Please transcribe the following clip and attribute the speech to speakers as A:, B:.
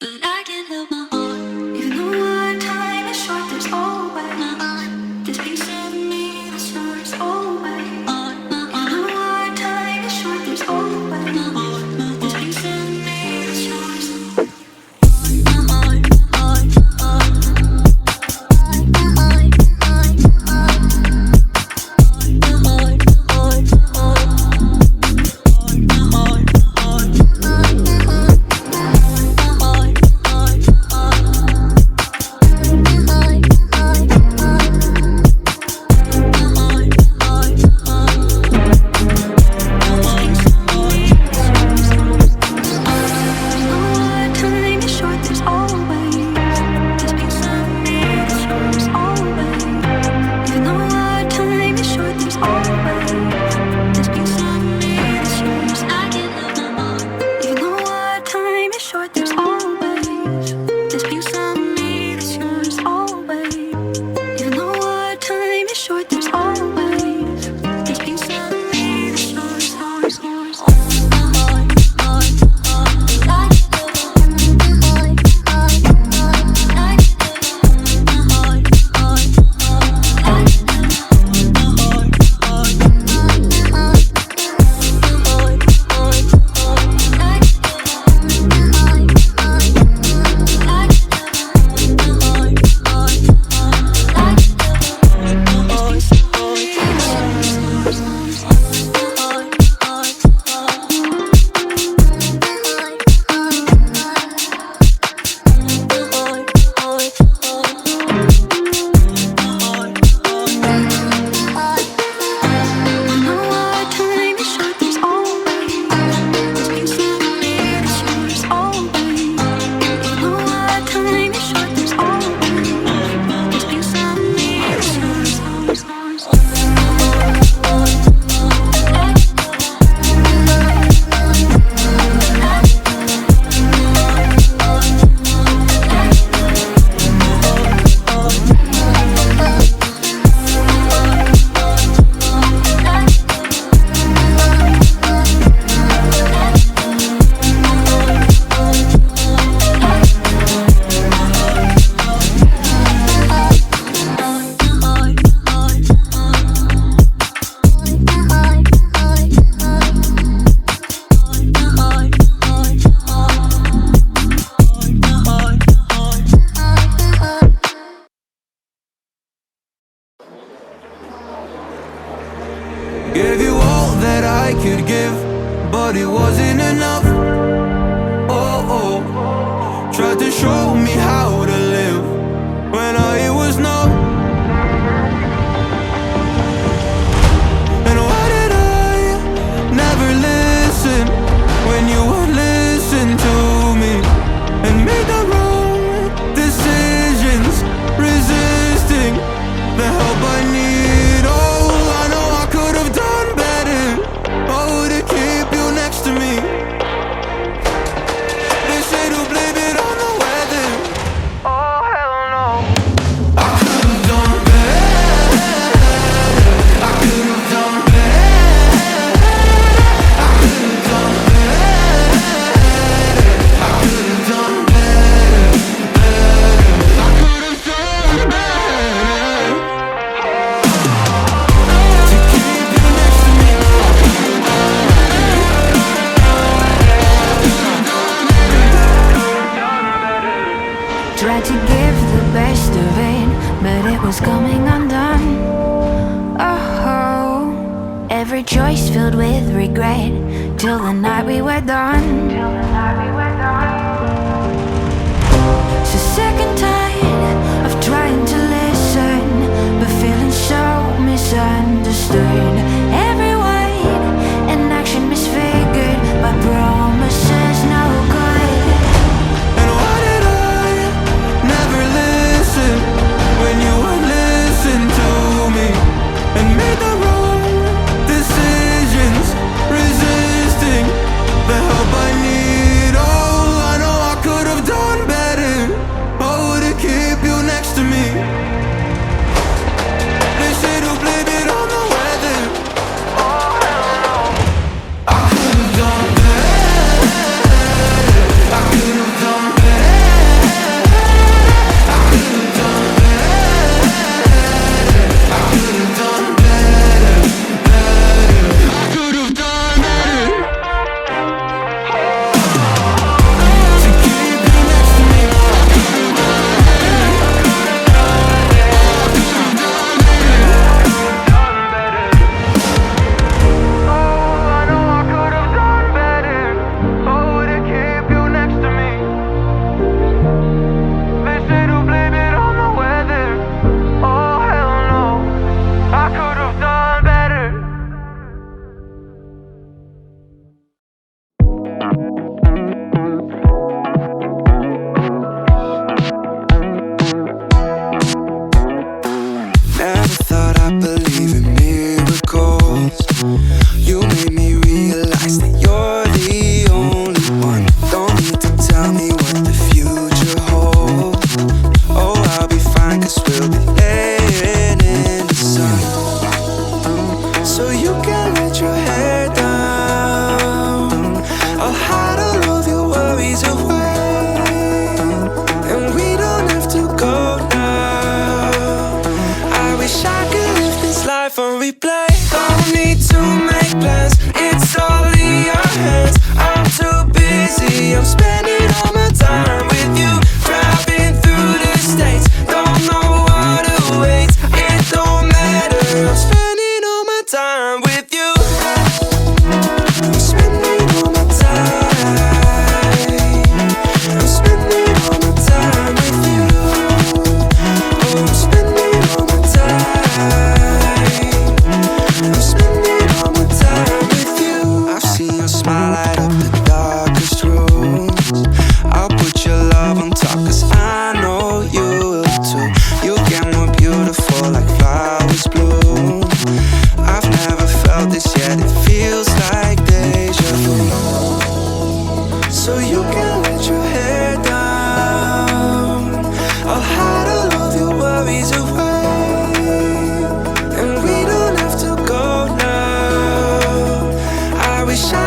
A: But I can't help my heart. Even though our time is short, there's always this piece of me that's yours always. Even though our time is short, there's always this piece of me that's yours.
B: Gave you all that I could give, but it wasn't enough. Oh, oh. Tried to show me how to live when I was numb. And why did I never listen when you would listen to me and make the wrong decisions, resisting the help I need? Oh, I know I could have done better. Oh, to keep you next to me. They say to blame it on the weather. Oh, hell no. I could have done better. I could have done better. I could have done better. I could have done better, better. I could have done better. To keep you next to me.
C: Tried to give the best of it, but it was coming undone. Oh, every choice filled with regret, till the night we were done. So sick and tired of trying to listen, but feeling so misunderstood. Every word and action misfigured by promises no good.
B: And why did I never listen when you would listen to me and made the wrong decisions, resisting the help I need? Oh, I wish